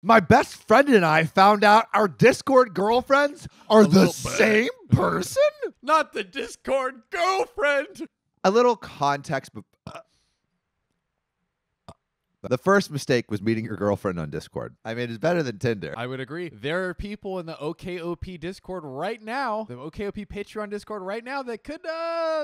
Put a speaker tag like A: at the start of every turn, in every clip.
A: My best friend and I found out our Discord girlfriends are the same person?
B: Not the Discord girlfriend.
A: A little context. The first mistake was meeting your girlfriend on Discord. I mean, it's better than Tinder.
B: I would agree. There are people in the OKOP Discord right now, the OKOP Patreon Discord right now, that could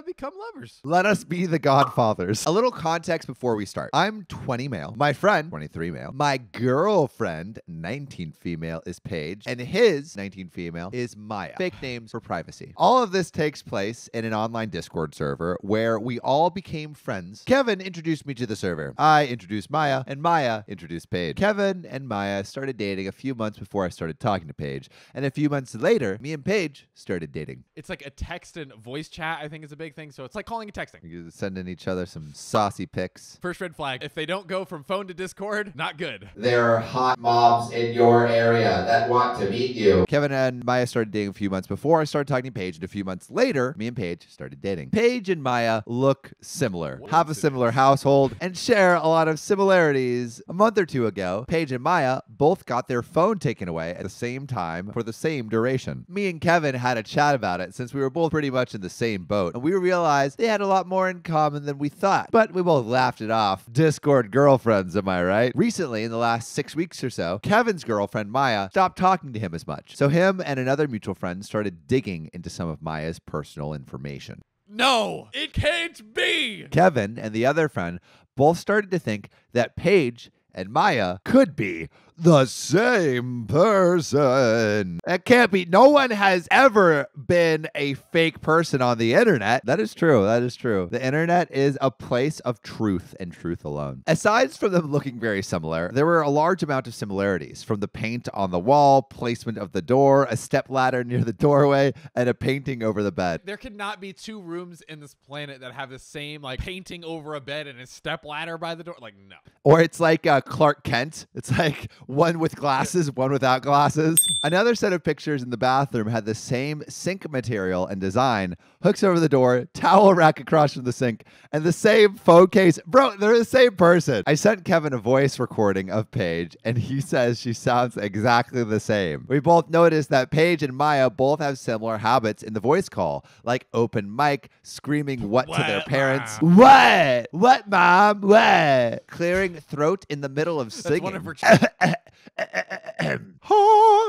B: become lovers.
A: Let us be the godfathers. A little context before we start. I'm 20 male. My friend, 23 male. My girlfriend, 19 female, is Paige. And his 19 female is Maya. Fake names for privacy. All of this takes place in an online Discord server where we all became friends. Kevin introduced me to the server. I introduced Maya, and Maya introduced Paige. Kevin and Maya started dating a few months before I started talking to Paige. And a few months later, me and Paige started dating.
B: It's like a text and voice chat, I think, is a big thing. So it's like calling and texting.
A: You're sending each other some saucy pics.
B: First red flag. If they don't go from phone to Discord, not good.
C: There are hot mobs in your area that want to meet you.
A: Kevin and Maya started dating a few months before I started talking to Paige, and a few months later, me and Paige started dating. Paige and Maya look similar, have a similar household, and share a lot of similarities. A month or two ago, Paige and Maya both got their phone taken away at the same time for the same duration. Me and Kevin had a chat about it since we were both pretty much in the same boat, and we realized they had a lot more in common than we thought. But we both laughed it off. Discord girlfriends, am I right? Recently, in the last 6 weeks or so, Kevin's girlfriend Maya stopped talking to him as much. So him and another mutual friend started digging into some of Maya's personal information.
B: No, it can't be.
A: Kevin and the other friend both started to think that Paige and Maya could be the same person. It can't be. No one has ever been a fake person on the internet. That is true. That is true. The internet is a place of truth and truth alone. Aside from them looking very similar, there were a large amount of similarities, from the paint on the wall, placement of the door, a stepladder near the doorway, and a painting over the bed.
B: There could not be two rooms in this planet that have the same, like, painting over a bed and a stepladder by the door. Like, no.
A: Or it's like Clark Kent. It's like one with glasses, one without glasses. Another set of pictures in the bathroom had the same sink material and design, hooks over the door, towel rack across from the sink, and the same phone case. Bro, they're the same person. I sent Kevin a voice recording of Paige, and he says she sounds exactly the same. We both noticed that Paige and Maya both have similar habits in the voice call, like open mic, screaming what to their parents. What? What, mom? What? Clearing throat in the middle of singing.
B: One of her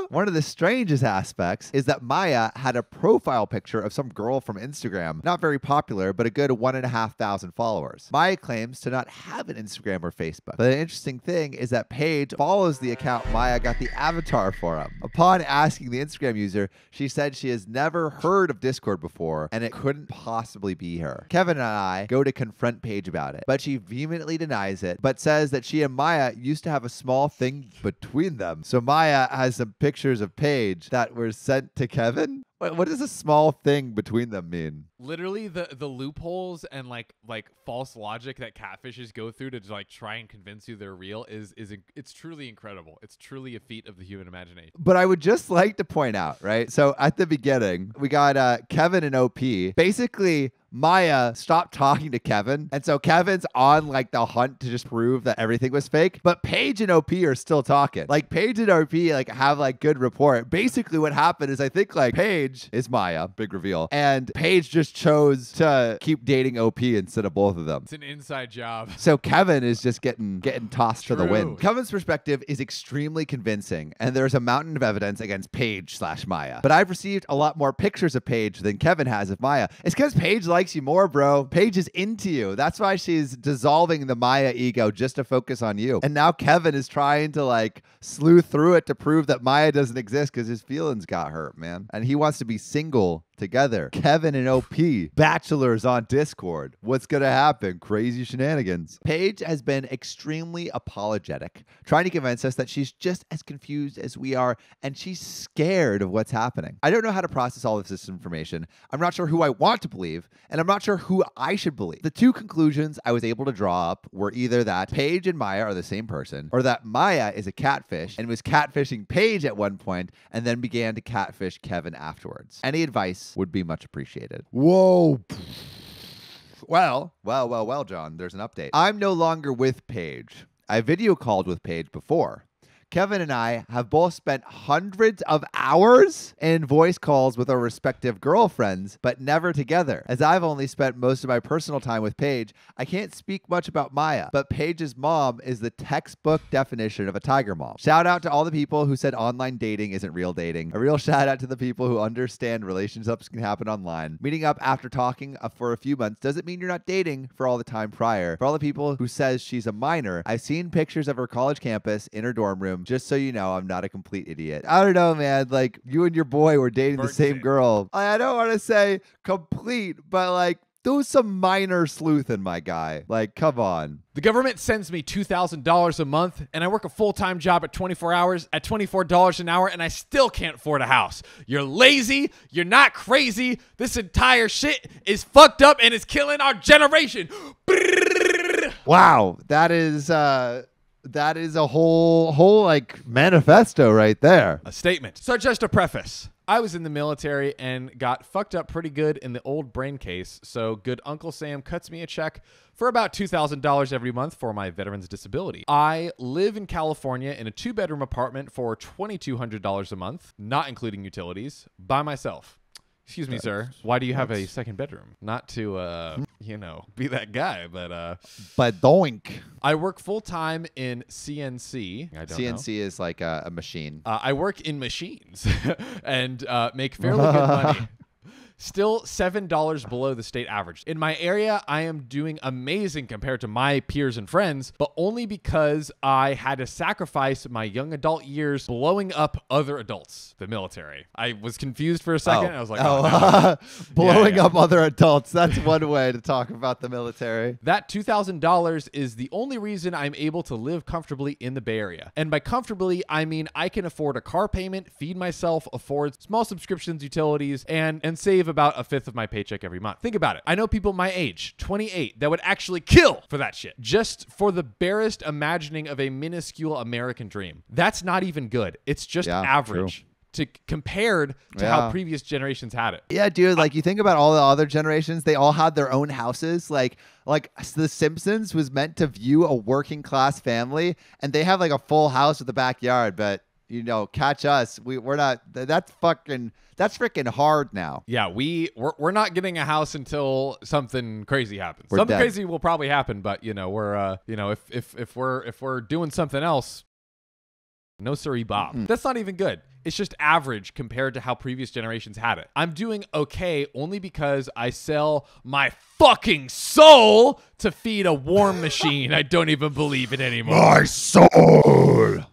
A: One of the strangest aspects is that Maya had a profile picture of some girl from Instagram, not very popular, but a good 1,500 followers. Maya claims to not have an Instagram or Facebook. But the interesting thing is that Paige follows the account Maya got the avatar for him. Upon asking the Instagram user, she said she has never heard of Discord before, and it couldn't possibly be her. Kevin and I go to confront Paige about it, but she vehemently denies it, but says that she and Maya used to have a small thing between them. So Maya has some pictures of Paige that were sent to Kevin. What does a small thing between them mean?
B: Literally the loopholes and like false logic that catfishes go through to like try and convince you they're real is it's truly incredible. It's truly a feat of the human imagination.
A: But I would just like to point out, right? So at the beginning, we got Kevin and OP. Basically, Maya stopped talking to Kevin, and so Kevin's on like the hunt to just prove that everything was fake. But Paige and OP are still talking. Like Paige and OP like have like good rapport. Basically, what happened is I think like Paige is Maya, big reveal, and Paige just chose to keep dating OP instead of both of them.
B: It's an inside job.
A: So Kevin is just getting tossed to the
B: True.
A: wind. Kevin's perspective is extremely convincing, and there's a mountain of evidence against Paige/Maya. But I've received a lot more pictures of Paige than Kevin has of Maya. It's because Paige likes you more, bro. Paige is into you. That's why she's dissolving the Maya ego just to focus on you. And now Kevin is trying to like sleuth through it to prove that Maya doesn't exist because his feelings got hurt, man. And he wants to be single together. Kevin and OP, bachelors on Discord. What's gonna happen? Crazy shenanigans. Paige has been extremely apologetic, trying to convince us that she's just as confused as we are, and she's scared of what's happening. I don't know how to process all of this information. I'm not sure who I want to believe, and I'm not sure who I should believe. The two conclusions I was able to draw up were either that Paige and Maya are the same person, or that Maya is a catfish and was catfishing Paige at one point and then began to catfish Kevin afterwards. Any advice would be much appreciated. Whoa. Well, John, there's an update. I'm no longer with Paige. I video called with Paige before. Kevin and I have both spent hundreds of hours in voice calls with our respective girlfriends, but never together. As I've only spent most of my personal time with Paige, I can't speak much about Maya, but Paige's mom is the textbook definition of a tiger mom. Shout out to all the people who said online dating isn't real dating. A real shout out to the people who understand relationships can happen online. Meeting up after talking for a few months doesn't mean you're not dating for all the time prior. For all the people who says she's a minor, I've seen pictures of her college campus in her dorm room. Just so you know, I'm not a complete idiot. I don't know, man. Like, you and your boy were dating the same girl. I don't want to say complete, but like, do some minor sleuthing, my guy. Like, come on.
B: The government sends me $2,000 a month, and I work a full-time job at 24 hours at $24 an hour, and I still can't afford a house. You're lazy. You're not crazy. This entire shit is fucked up, and it's killing our generation.
A: Wow, that is a whole like manifesto right there.
B: A statement. So just a preface. I was in the military and got fucked up pretty good in the old brain case, so good Uncle Sam cuts me a check for about $2,000 every month for my veteran's disability. I live in California in a 2-bedroom apartment for $2,200 a month, not including utilities, by myself. Excuse me, sir. Why do you have a second bedroom? Not to, be that guy, but
A: doink.
B: I work full-time in CNC.
A: CNC is like a machine.
B: I work in machines and make fairly good money. Still $7 below the state average. In my area, I am doing amazing compared to my peers and friends, but only because I had to sacrifice my young adult years blowing up other adults, the military. I was confused for a second. I was like, no.
A: Blowing up other adults. That's one way to talk about the military.
B: That $2,000 is the only reason I'm able to live comfortably in the Bay Area. And by comfortably, I mean I can afford a car payment, feed myself, afford small subscriptions, utilities, and save about 1/5 of my paycheck every month. Think about it. I know people my age, 28, that would actually kill for that shit just for the barest imagining of a minuscule American dream. That's not even good. It's just average. Compared to how previous generations had it.
A: Yeah, dude, like you think about all the other generations, they all had their own houses. Like The Simpsons was meant to view a working class family, and they have like a full house with a backyard, but catch us. We're not. That's freaking hard now.
B: Yeah, we're not getting a house until something crazy happens.
A: Something
B: dead. Crazy will probably happen, but we're if we're doing something else, no siree, Bob. That's not even good. It's just average compared to how previous generations had it. I'm doing okay only because I sell my fucking soul to feed a warm machine. I don't even believe it anymore.
A: My soul.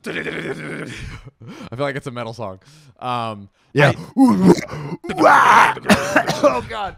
B: I feel like it's a metal song.
A: Yeah. Oh, God.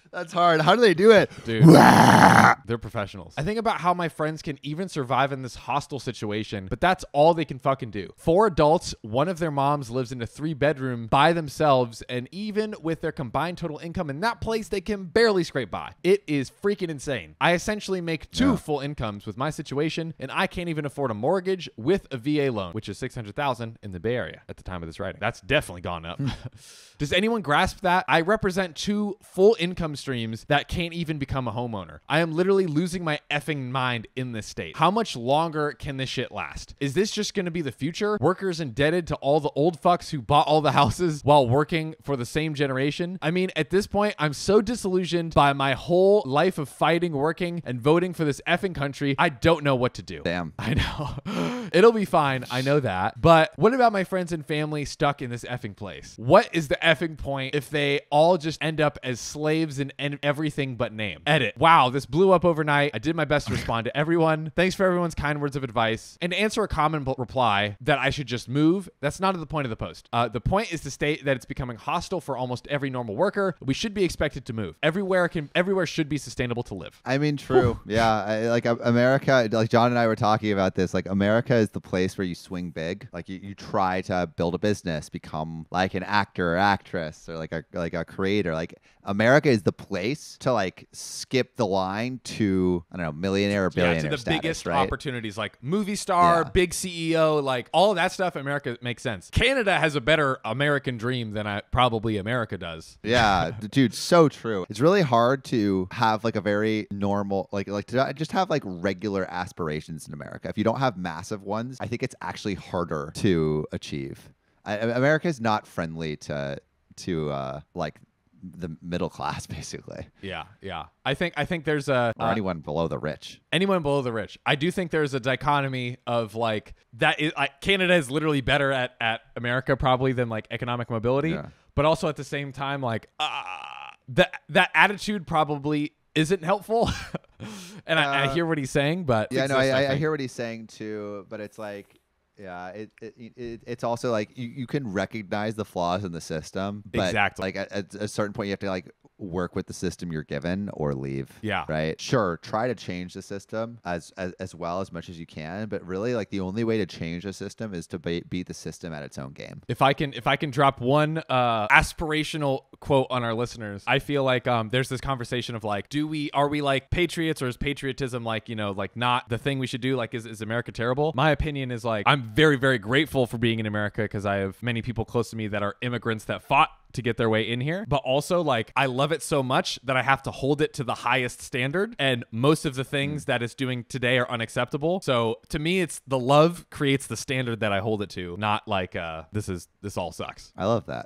A: That's hard. How do they do it?
B: Dude, they're professionals. I think about how my friends can even survive in this hostile situation, but that's all they can fucking do. 4 adults, one of their moms lives in a 3-bedroom by themselves, and even with their combined total income in that place, they can barely scrape by. It is freaking insane. I essentially make 2 full incomes with my situation, and I can't even afford a mortgage with a VA loan, which is $600,000 in the Bay Area at the time of this writing. That's definitely gone up. Does anyone grasp that? I represent 2 full income streams that can't even become a homeowner. I am literally losing my effing mind in this state. How much longer can this shit last? Is this just going to be the future? Workers indebted to all the old fucks who bought all the houses while working for the same generation? I mean, at this point, I'm so disillusioned by my whole life of fighting, working, and voting for this effing country. I don't know what to do.
A: Damn.
B: I know. It'll be fine. I know that. But what about my friends and family stuck in this effing place? What is the effing point if they all just end up as slaves in everything but name? Edit. Wow, this blew up overnight. I did my best to respond to everyone. Thanks for everyone's kind words of advice. And to answer a common reply that I should just move, that's not the point of the post. The point is to state that it's becoming hostile for almost every normal worker. We should be expected to move. Everywhere should be sustainable to live.
A: I mean, true. Yeah, America, like John and I were talking about this, like America is the place where you swing big. Like you try to build a business, become like an actor or actress or like a creator. Like America is the place to like skip the line to, I don't know, millionaire or billionaire
B: to the
A: status,
B: biggest
A: right?
B: opportunities, like movie star, big CEO, like all of that stuff. America makes sense. Canada has a better American dream than probably America does.
A: Yeah, dude, so true. It's really hard to have like a very normal, like to just have like regular aspirations in America. If you don't have massive ones, I think it's actually harder to achieve. America is not friendly to like the middle class, basically,
B: Yeah. I think there's a
A: or anyone below the rich.
B: anyone below the rich. I do think there's a dichotomy of like that is Canada is literally better at America probably than like economic mobility,
A: Yeah.
B: but also at the same time like that attitude probably isn't helpful. And I hear what he's saying, but
A: Yeah, no,
B: exists,
A: I
B: think.
A: hear what he's saying too, but it's like, yeah, it's also like you can recognize the flaws in the system, but
B: Exactly.
A: like at a certain point you have to like work with the system you're given or leave.
B: Yeah.
A: Right. Sure. Try to change the system as well as much as you can, but really like the only way to change the system is to beat the system at its own game.
B: If I can drop one aspirational quote on our listeners, I feel like there's this conversation of like, are we like patriots, or is patriotism like, like not the thing we should do? Like, is America terrible? My opinion is like, I'm very, very grateful for being in America because I have many people close to me that are immigrants that fought to get their way in here, but also like I love it so much that I have to hold it to the highest standard, and most of the things that it's doing today are unacceptable. So to me, it's the love creates the standard that I hold it to, not like this all sucks.
A: I love that.